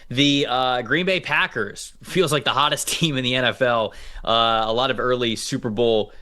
The Green Bay Packers feels like the hottest team in the NFL. A lot of early Super Bowl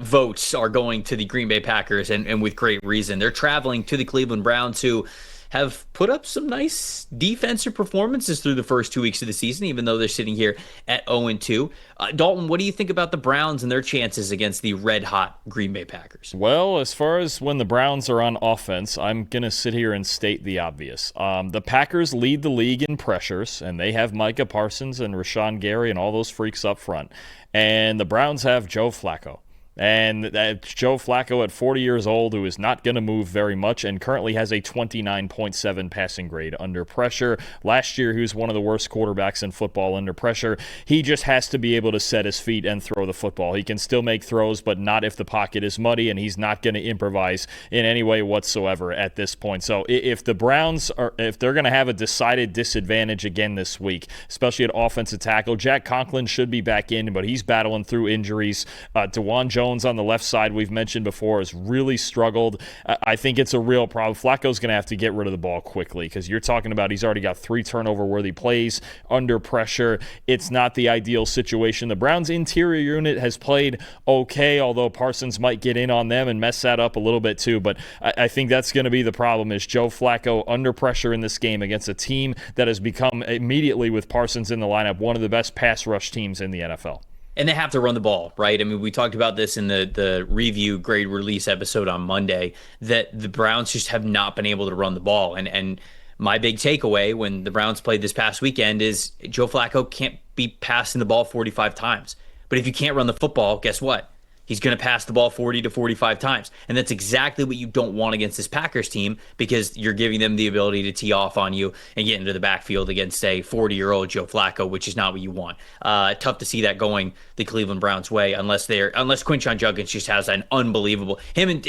votes are going to the Green Bay Packers, and with great reason. They're traveling to the Cleveland Browns, who have put up some nice defensive performances through the first 2 weeks of the season, even though they're sitting here at 0-2. Dalton, what do you think about the Browns and their chances against the red-hot Green Bay Packers? Well, as far as when the Browns are on offense, I'm going to sit here and state the obvious. The Packers lead the league in pressures, and they have Micah Parsons and Rashawn Gary and all those freaks up front. And the Browns have Joe Flacco. And Joe Flacco at 40 years old, who is not going to move very much and currently has a 29.7 passing grade under pressure. Last year, he was one of the worst quarterbacks in football under pressure. He just has to be able to set his feet and throw the football. He can still make throws, but not if the pocket is muddy, and he's not going to improvise in any way whatsoever at this point. So if the Browns if they're going to have a decided disadvantage again this week, especially at offensive tackle, Jack Conklin should be back in, but he's battling through injuries. DeJuan Jones on the left side, we've mentioned before, has really struggled. I think it's a real problem. Flacco's going to have to get rid of the ball quickly, because you're talking about he's already got 3 turnover-worthy plays under pressure. It's not the ideal situation. The Browns' interior unit has played okay, although Parsons might get in on them and mess that up a little bit too. But I think that's going to be the problem, is Joe Flacco under pressure in this game against a team that has become, immediately with Parsons in the lineup, one of the best pass rush teams in the NFL. And they have to run the ball, right? I mean, we talked about this in the review grade release episode on Monday, that the Browns just have not been able to run the ball. And my big takeaway when the Browns played this past weekend is Joe Flacco can't be passing the ball 45 times. But if you can't run the football, guess what? He's going to pass the ball 40 to 45 times. And that's exactly what you don't want against this Packers team, because you're giving them the ability to tee off on you and get into the backfield against, say, 40-year-old Joe Flacco, which is not what you want. Tough to see that going the Cleveland Browns way, unless Quinshon Judkins just has an unbelievable. Him and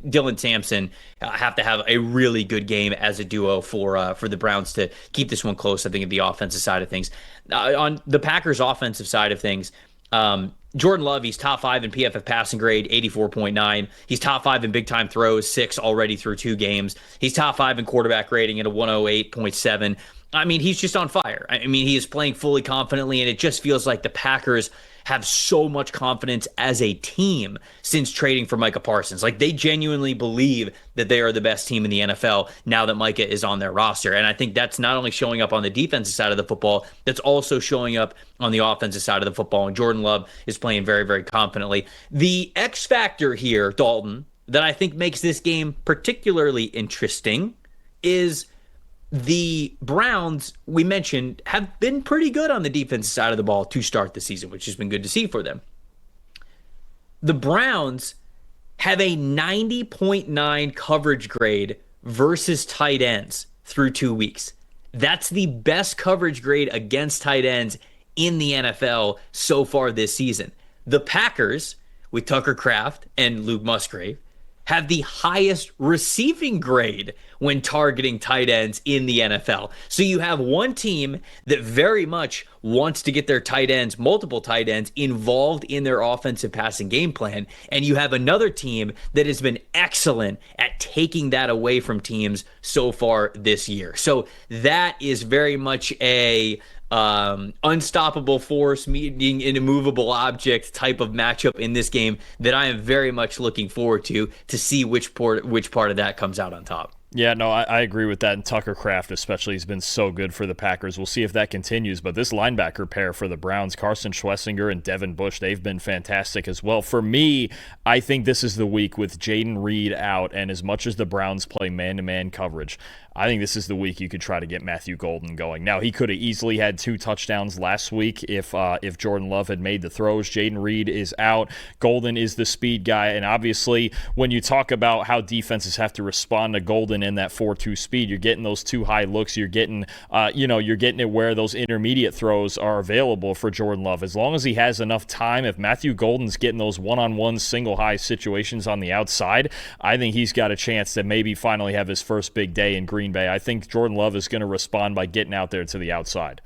Dylan Sampson have to have a really good game as a duo for the Browns to keep this one close, I think, at the offensive side of things. On the Packers' offensive side of things, Jordan Love, he's top 5 in PFF passing grade, 84.9. He's top 5 in big-time throws, 6 already through 2 games. He's top 5 in quarterback rating at a 108.7. I mean, he's just on fire. I mean, he is playing fully confidently, and it just feels like the Packers have so much confidence as a team since trading for Micah Parsons. Like, they genuinely believe that they are the best team in the NFL now that Micah is on their roster. And I think that's not only showing up on the defensive side of the football, that's also showing up on the offensive side of the football. And Jordan Love is playing very, very confidently. The X factor here, Dalton, that I think makes this game particularly interesting is the Browns, we mentioned, have been pretty good on the defensive side of the ball to start the season, which has been good to see for them. The Browns have a 90.9 coverage grade versus tight ends through 2 weeks. That's the best coverage grade against tight ends in the NFL so far this season. The Packers, with Tucker Kraft and Luke Musgrave, have the highest receiving grade when targeting tight ends in the NFL. So you have one team that very much wants to get their tight ends, multiple tight ends, involved in their offensive passing game plan. And you have another team that has been excellent at taking that away from teams so far this year. So that is very much a unstoppable force meeting an immovable object type of matchup in this game that I am very much looking forward to see which part of that comes out on top. Yeah, no, I agree with that. And Tucker Kraft especially has been so good for the Packers. We'll see if that continues. But this linebacker pair for the Browns, Carson Schlesinger and Devin Bush, they've been fantastic as well. For me, I think this is the week with Jaden Reed out, and as much as the Browns play man-to-man coverage, I think this is the week you could try to get Matthew Golden going. Now, he could have easily had 2 touchdowns last week if Jordan Love had made the throws. Jaden Reed is out. Golden is the speed guy. And obviously, when you talk about how defenses have to respond to Golden in that 4-2 speed, you're getting those 2 high looks. You're getting, you're getting it where those intermediate throws are available for Jordan Love. As long as he has enough time, if Matthew Golden's getting those one-on-one single high situations on the outside, I think he's got a chance to maybe finally have his first big day in Green Bay. I think Jordan Love is going to respond by getting out there to the outside.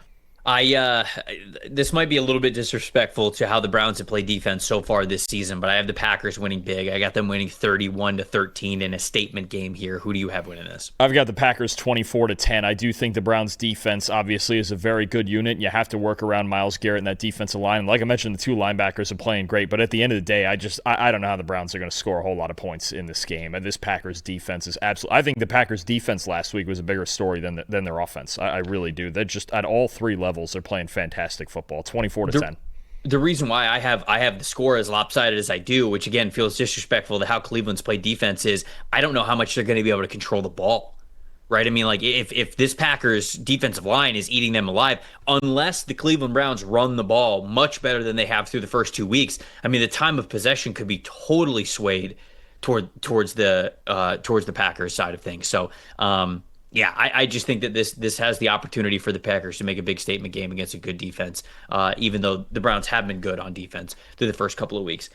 This might be a little bit disrespectful to how the Browns have played defense so far this season, but I have the Packers winning big. I got them winning 31-13 in a statement game here. Who do you have winning this? I've got the Packers 24-10. I do think the Browns defense obviously is a very good unit. You have to work around Myles Garrett and that defensive line. And like I mentioned, the two linebackers are playing great, but at the end of the day, I don't know how the Browns are going to score a whole lot of points in this game. And this Packers defense is absolutely. I think the Packers defense last week was a bigger story than their offense. I really do. They're just at all three levels. They're playing fantastic football. 24-10. The reason why I have the score as lopsided as I do, which again feels disrespectful to how Cleveland's played defense, is I don't know how much they're going to be able to control the ball. Right? I mean, like if this Packers defensive line is eating them alive, unless the Cleveland Browns run the ball much better than they have through the first 2 weeks, I mean, the time of possession could be totally swayed towards the Packers side of things. So, yeah, I just think that this has the opportunity for the Packers to make a big statement game against a good defense, even though the Browns have been good on defense through the first couple of weeks.